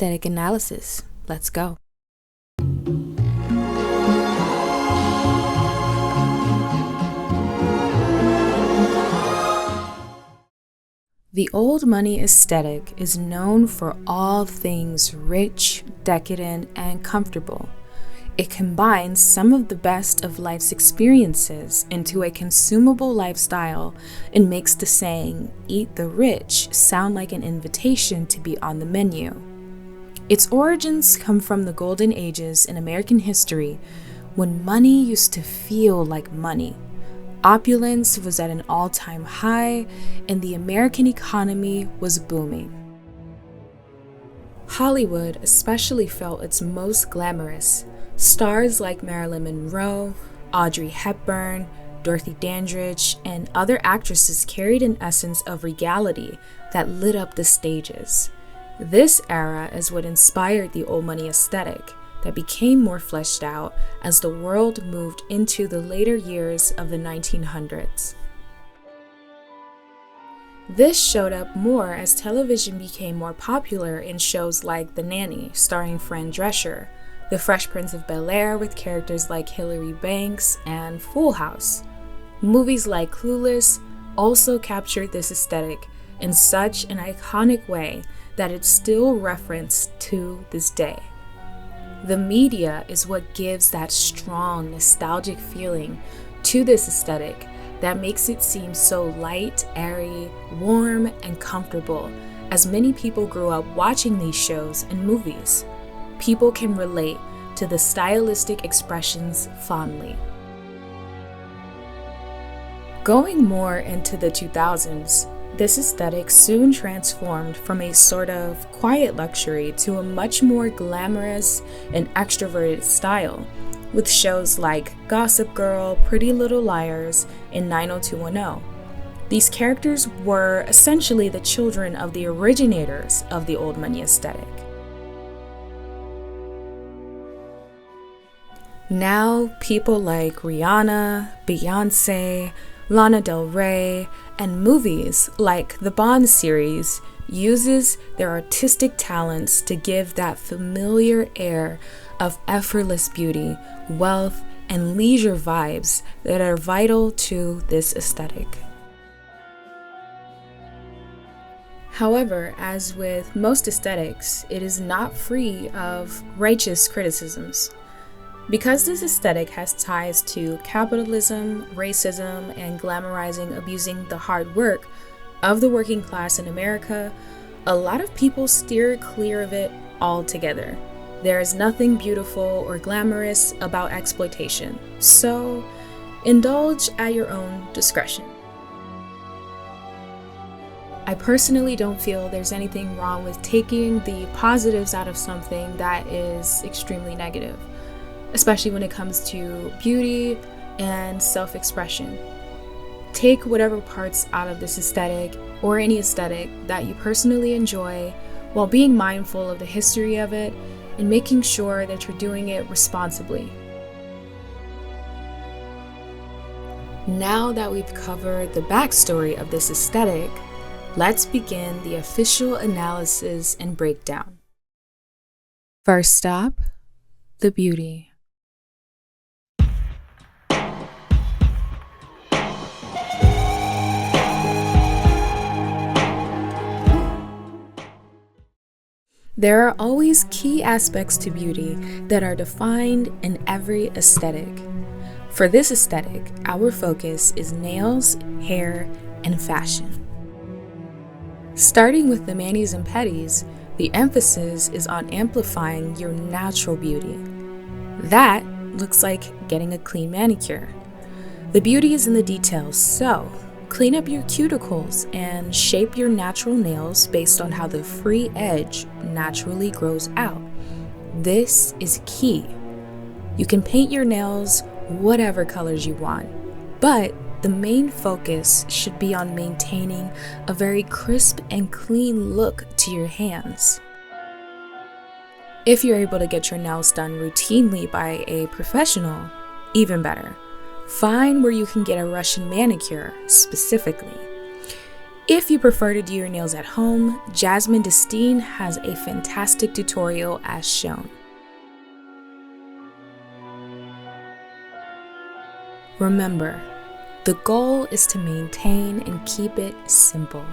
aesthetic analysis. Let's go. The old money aesthetic is known for all things rich, decadent, and comfortable. It combines some of the best of life's experiences into a consumable lifestyle and makes the saying, "Eat the rich," sound like an invitation to be on the menu. Its origins come from the golden ages in American history when money used to feel like money. Opulence was at an all-time high and the American economy was booming. Hollywood especially felt its most glamorous. Stars like Marilyn Monroe, Audrey Hepburn, Dorothy Dandridge, and other actresses carried an essence of regality that lit up the stages. This era is what inspired the old money aesthetic that became more fleshed out as the world moved into the later years of the 1900s. This showed up more as television became more popular in shows like The Nanny, starring Fran Drescher, The Fresh Prince of Bel-Air with characters like Hilary Banks, and Full House. Movies like Clueless also captured this aesthetic in such an iconic way that it's still referenced to this day. The media is what gives that strong, nostalgic feeling to this aesthetic that makes it seem so light, airy, warm, and comfortable, as many people grew up watching these shows and movies. People can relate to the stylistic expressions fondly. Going more into the 2000s, this aesthetic soon transformed from a sort of quiet luxury to a much more glamorous and extroverted style, with shows like Gossip Girl, Pretty Little Liars, and 90210. These characters were essentially the children of the originators of the old money aesthetic. Now, people like Rihanna, Beyoncé, Lana Del Rey, and movies like the Bond series uses their artistic talents to give that familiar air of effortless beauty, wealth, and leisure vibes that are vital to this aesthetic. However, as with most aesthetics, it is not free of righteous criticisms. Because this aesthetic has ties to capitalism, racism, and glamorizing abusing the hard work of the working class in America, a lot of people steer clear of it altogether. There is nothing beautiful or glamorous about exploitation, so indulge at your own discretion. I personally don't feel there's anything wrong with taking the positives out of something that is extremely negative, especially when it comes to beauty and self-expression. Take whatever parts out of this aesthetic or any aesthetic that you personally enjoy while being mindful of the history of it and making sure that you're doing it responsibly. Now that we've covered the backstory of this aesthetic, let's begin the official analysis and breakdown. First stop, the beauty. There are always key aspects to beauty that are defined in every aesthetic. For this aesthetic, our focus is nails, hair, and fashion. Starting with the manis and pedis, the emphasis is on amplifying your natural beauty. That looks like getting a clean manicure. The beauty is in the details, so clean up your cuticles and shape your natural nails based on how the free edge naturally grows out. This is key. You can paint your nails whatever colors you want, but the main focus should be on maintaining a very crisp and clean look to your hands. If you're able to get your nails done routinely by a professional, even better. Find where you can get a Russian manicure specifically. If you prefer to do your nails at home, Jasmine Destine has a fantastic tutorial as shown. Remember, the goal is to maintain and keep it simple.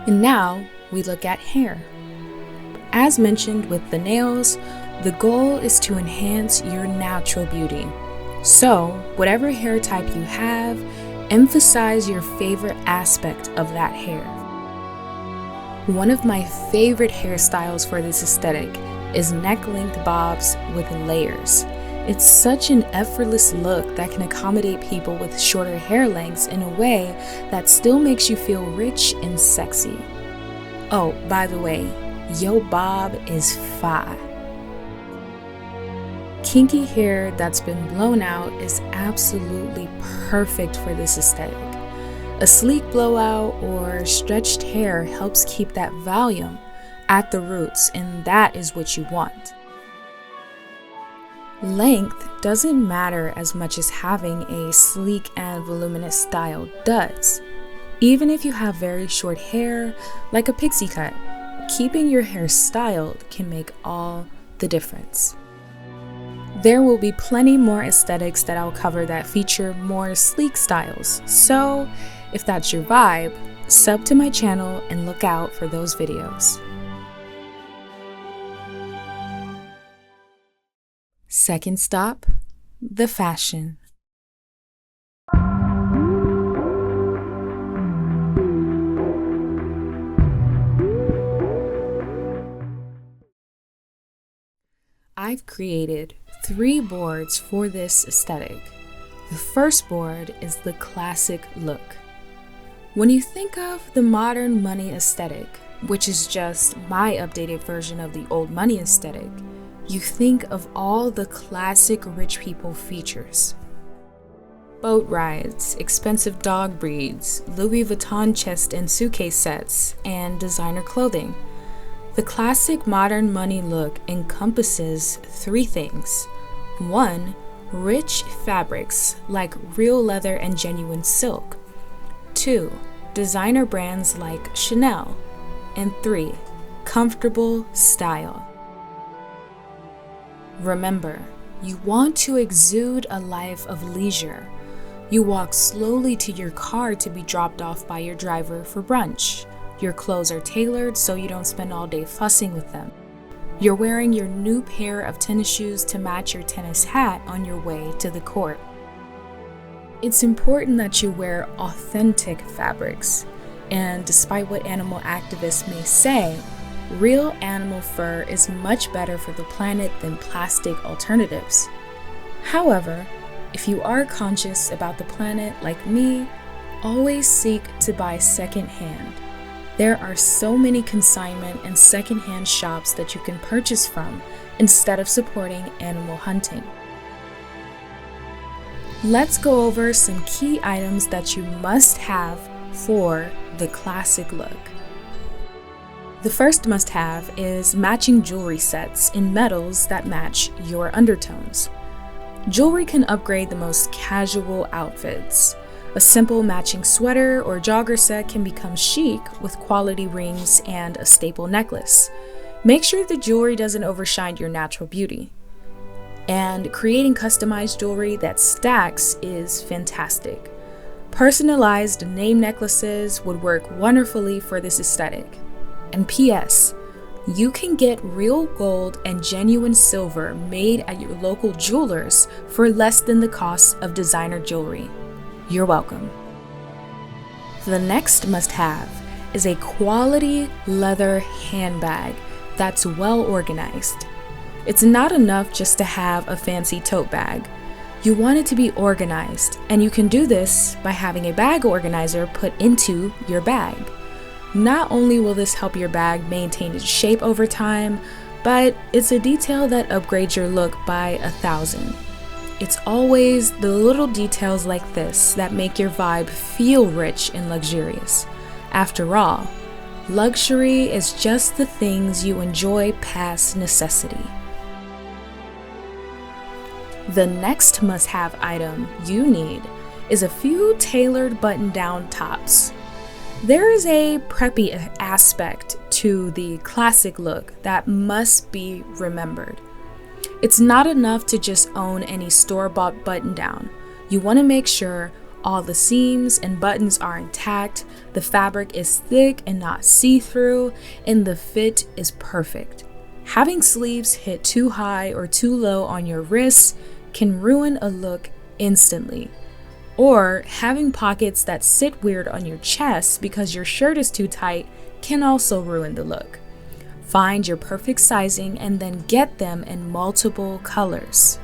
And now we look at hair. As mentioned with the nails, the goal is to enhance your natural beauty. So, whatever hair type you have, emphasize your favorite aspect of that hair. One of my favorite hairstyles for this aesthetic is neck-length bobs with layers. It's such an effortless look that can accommodate people with shorter hair lengths in a way that still makes you feel rich and sexy. Oh, by the way, yo bob is fire. Kinky hair that's been blown out is absolutely perfect for this aesthetic. A sleek blowout or stretched hair helps keep that volume at the roots, and that is what you want. Length doesn't matter as much as having a sleek and voluminous style does. Even if you have very short hair, like a pixie cut, keeping your hair styled can make all the difference. There will be plenty more aesthetics that I'll cover that feature more sleek styles, so if that's your vibe, sub to my channel and look out for those videos. Second stop, the fashion. I've created 3 boards for this aesthetic. The first board is the classic look. When you think of the modern money aesthetic, which is just my updated version of the old money aesthetic, you think of all the classic rich people features. Boat rides, expensive dog breeds, Louis Vuitton chest and suitcase sets, and designer clothing. The classic modern money look encompasses 3 things. 1, rich fabrics like real leather and genuine silk. 2, designer brands like Chanel. And 3, comfortable style. Remember, you want to exude a life of leisure. You walk slowly to your car to be dropped off by your driver for brunch. Your clothes are tailored so you don't spend all day fussing with them. You're wearing your new pair of tennis shoes to match your tennis hat on your way to the court. It's important that you wear authentic fabrics, and despite what animal activists may say, real animal fur is much better for the planet than plastic alternatives. However, if you are conscious about the planet like me, always seek to buy secondhand. There are so many consignment and secondhand shops that you can purchase from instead of supporting animal hunting. Let's go over some key items that you must have for the classic look. The first must-have is matching jewelry sets in metals that match your undertones. Jewelry can upgrade the most casual outfits. A simple matching sweater or jogger set can become chic with quality rings and a staple necklace. Make sure the jewelry doesn't overshine your natural beauty. And creating customized jewelry that stacks is fantastic. Personalized name necklaces would work wonderfully for this aesthetic. And P.S. You can get real gold and genuine silver made at your local jewelers for less than the cost of designer jewelry. You're welcome. The next must-have is a quality leather handbag that's well organized. It's not enough just to have a fancy tote bag. You want it to be organized, and you can do this by having a bag organizer put into your bag. Not only will this help your bag maintain its shape over time, but it's a detail that upgrades your look by 1,000. It's always the little details like this that make your vibe feel rich and luxurious. After all, luxury is just the things you enjoy past necessity. The next must-have item you need is a few tailored button-down tops. There is a preppy aspect to the classic look that must be remembered. It's not enough to just own any store-bought button-down. You want to make sure all the seams and buttons are intact, the fabric is thick and not see-through, and the fit is perfect. Having sleeves hit too high or too low on your wrists can ruin a look instantly. Or having pockets that sit weird on your chest because your shirt is too tight can also ruin the look. Find your perfect sizing and then get them in multiple colors.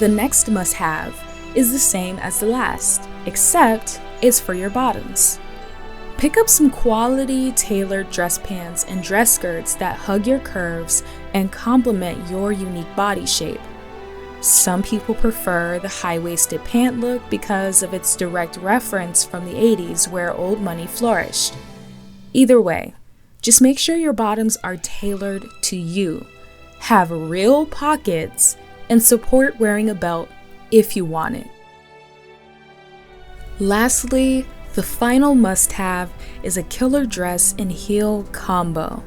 The next must-have is the same as the last, except it's for your bottoms. Pick up some quality tailored dress pants and dress skirts that hug your curves and complement your unique body shape. Some people prefer the high-waisted pant look because of its direct reference from the 80s where old money flourished. Either way, just make sure your bottoms are tailored to you, have real pockets, and support wearing a belt if you want it. Lastly, the final must-have is a killer dress and heel combo.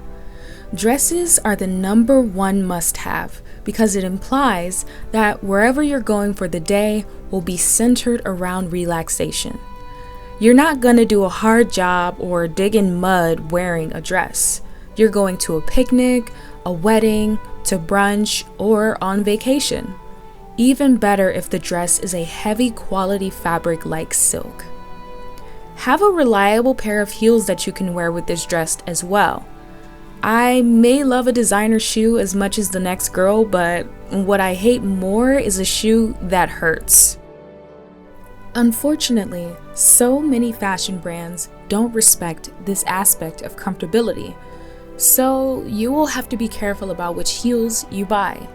Dresses are the #1 must-have because it implies that wherever you're going for the day will be centered around relaxation. You're not gonna do a hard job or dig in mud wearing a dress. You're going to a picnic, a wedding, to brunch, or on vacation. Even better if the dress is a heavy quality fabric like silk. Have a reliable pair of heels that you can wear with this dress as well. I may love a designer shoe as much as the next girl, but what I hate more is a shoe that hurts. Unfortunately, so many fashion brands don't respect this aspect of comfortability, so you will have to be careful about which heels you buy.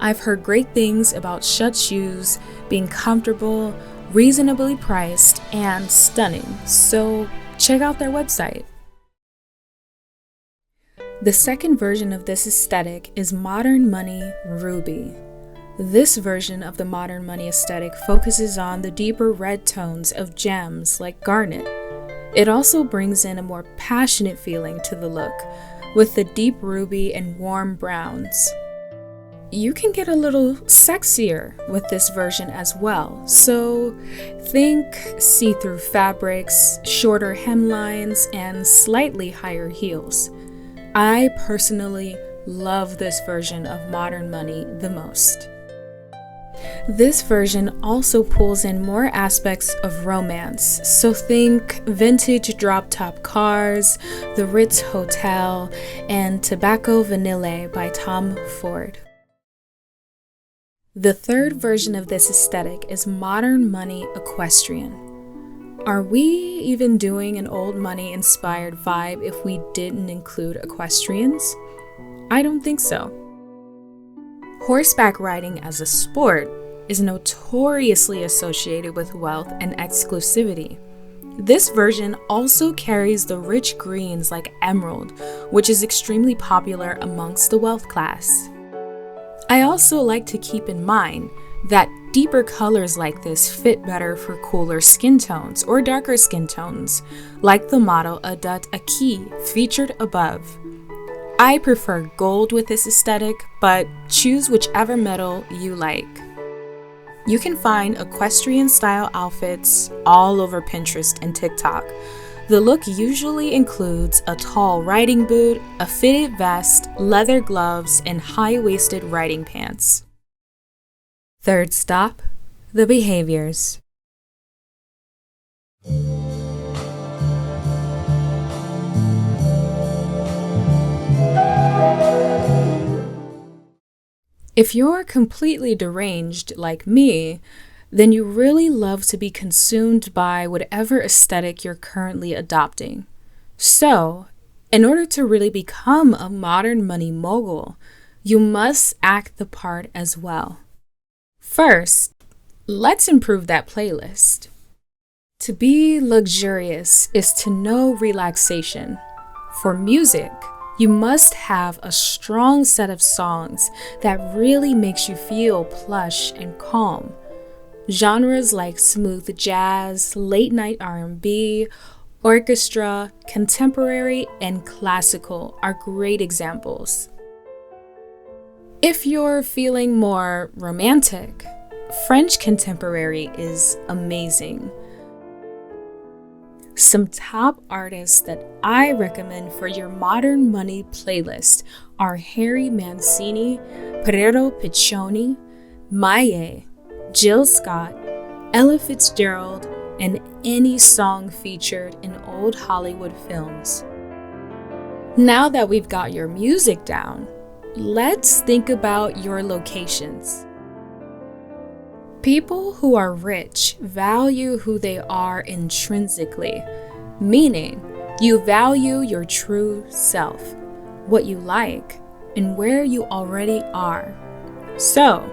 I've heard great things about Schutt shoes being comfortable, reasonably priced, and stunning, so check out their website. The second version of this aesthetic is Modern Money Ruby. This version of the Modern Money aesthetic focuses on the deeper red tones of gems like garnet. It also brings in a more passionate feeling to the look, with the deep ruby and warm browns. You can get a little sexier with this version as well, so think see-through fabrics, shorter hemlines, and slightly higher heels. I personally love this version of Modern Money the most. This version also pulls in more aspects of romance, so think vintage drop-top cars, the Ritz Hotel, and Tobacco Vanille by Tom Ford. The third version of this aesthetic is Modern Money Equestrian. Are we even doing an old money inspired vibe if we didn't include equestrians? I don't think so. Horseback riding as a sport is notoriously associated with wealth and exclusivity. This version also carries the rich greens like emerald, which is extremely popular amongst the wealth class. I also like to keep in mind that deeper colors like this fit better for cooler skin tones or darker skin tones, like the model Adat Aki featured above. I prefer gold with this aesthetic, but choose whichever metal you like. You can find equestrian style outfits all over Pinterest and TikTok. The look usually includes a tall riding boot, a fitted vest, leather gloves, and high-waisted riding pants. Third stop, the behaviors. If you're completely deranged like me, then you really love to be consumed by whatever aesthetic you're currently adopting. So, in order to really become a modern money mogul, you must act the part as well. First, let's improve that playlist. To be luxurious is to know relaxation. For music, You must have a strong set of songs that really makes you feel plush and calm. Genres like smooth jazz, late night R&B, orchestra, contemporary, and classical are great examples. If you're feeling more romantic, French contemporary is amazing. Some top artists that I recommend for your Modern Money playlist are Harry Mancini, Piero Piccioni, Maye, Jill Scott, Ella Fitzgerald, and any song featured in old Hollywood films. Now that we've got your music down, let's think about your locations. People who are rich value who they are intrinsically, meaning you value your true self, what you like, and where you already are. So,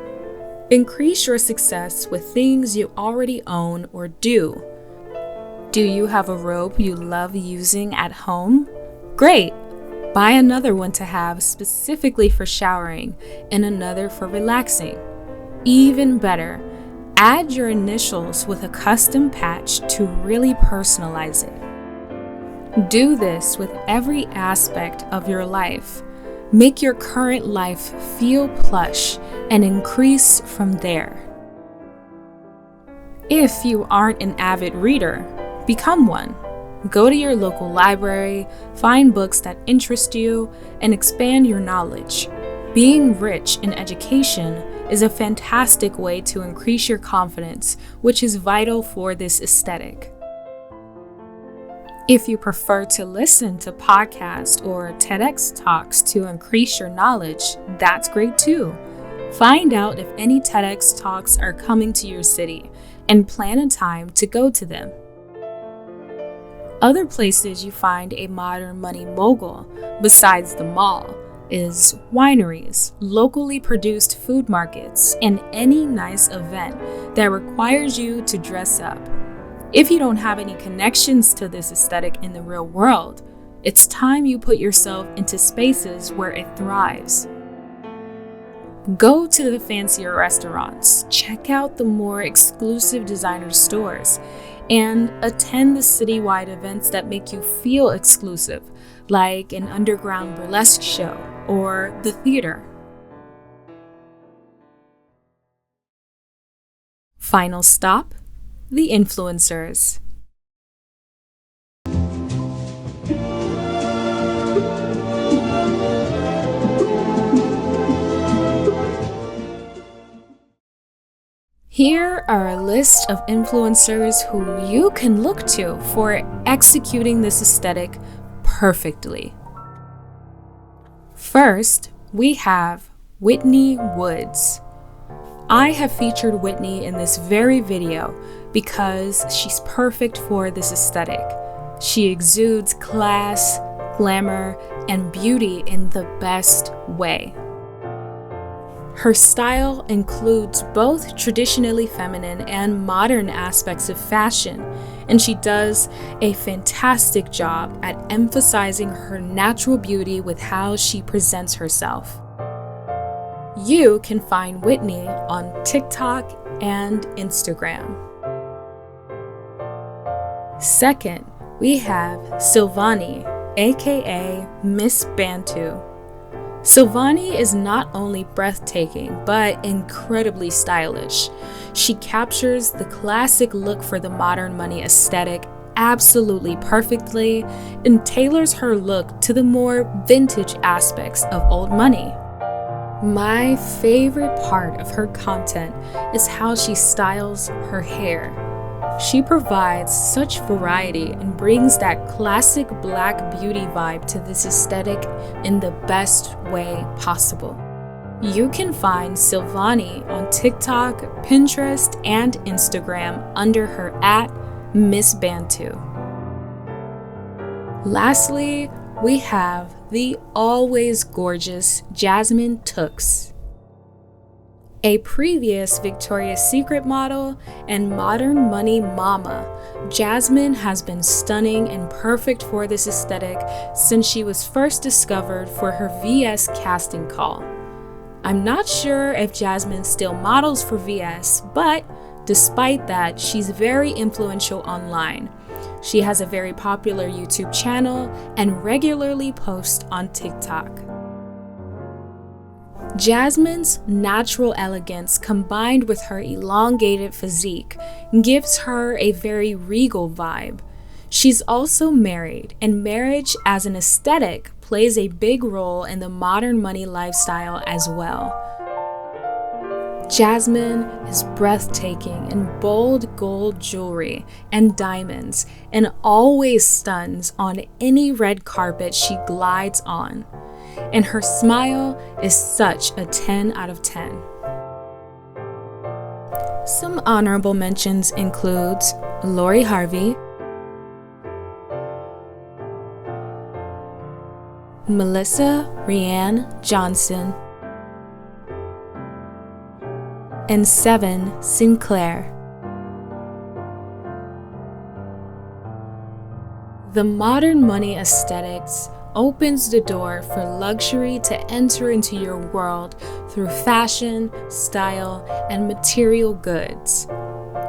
increase your success with things you already own or do. Do you have a robe you love using at home? Great! Buy another one to have specifically for showering and another for relaxing. Even better, add your initials with a custom patch to really personalize it. Do this with every aspect of your life. Make your current life feel plush and increase from there. If you aren't an avid reader, become one. Go to your local library, find books that interest you, and expand your knowledge. Being rich in education is a fantastic way to increase your confidence, which is vital for this aesthetic. If you prefer to listen to podcasts or TEDx talks to increase your knowledge, that's great too. Find out if any TEDx talks are coming to your city and plan a time to go to them. Other places you find a modern money mogul, besides the mall, is wineries, locally produced food markets, and any nice event that requires you to dress up. If you don't have any connections to this aesthetic in the real world, it's time you put yourself into spaces where it thrives. Go to the fancier restaurants, check out the more exclusive designer stores, and attend the citywide events that make you feel exclusive, like an underground burlesque show or the theater. Final stop, the influencers. Here are a list of influencers who you can look to for executing this aesthetic perfectly. First, we have Whitney Woods. I have featured Whitney in this very video because she's perfect for this aesthetic. She exudes class, glamour, and beauty in the best way. Her style includes both traditionally feminine and modern aspects of fashion, and she does a fantastic job at emphasizing her natural beauty with how she presents herself. You can find Whitney on TikTok and Instagram. Second, we have Silvani, aka Miss Bantu. Silvani is not only breathtaking, but incredibly stylish. She captures the classic look for the modern money aesthetic absolutely perfectly and tailors her look to the more vintage aspects of old money. My favorite part of her content is how she styles her hair. She provides such variety and brings that classic black beauty vibe to this aesthetic in the best way possible. You can find Silvani on TikTok, Pinterest, and Instagram under her @Miss Bantu. Lastly, we have the always gorgeous Jasmine Tooks. A previous Victoria's Secret model and modern money mama, Jasmine has been stunning and perfect for this aesthetic since she was first discovered for her VS casting call. I'm not sure if Jasmine still models for VS, but despite that, she's very influential online. She has a very popular YouTube channel and regularly posts on TikTok. Jasmine's natural elegance combined with her elongated physique gives her a very regal vibe. She's also married, and marriage as an aesthetic plays a big role in the modern money lifestyle as well. Jasmine is breathtaking in bold gold jewelry and diamonds and always stuns on any red carpet she glides on. And her smile is such a 10 out of 10. Some honorable mentions include Lori Harvey, Melissa Rianne Johnson, and Seven Sinclair. The modern money aesthetics opens the door for luxury to enter into your world through fashion, style, and material goods.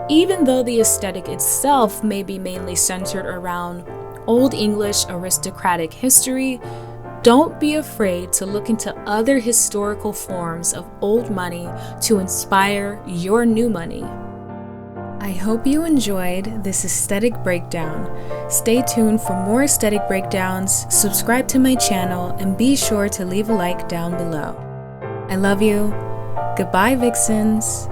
Even though the aesthetic itself may be mainly centered around Old English aristocratic history, don't be afraid to look into other historical forms of old money to inspire your new money. I hope you enjoyed this aesthetic breakdown. Stay tuned for more aesthetic breakdowns, subscribe to my channel, and be sure to leave a like down below. I love you. Goodbye, Vixens.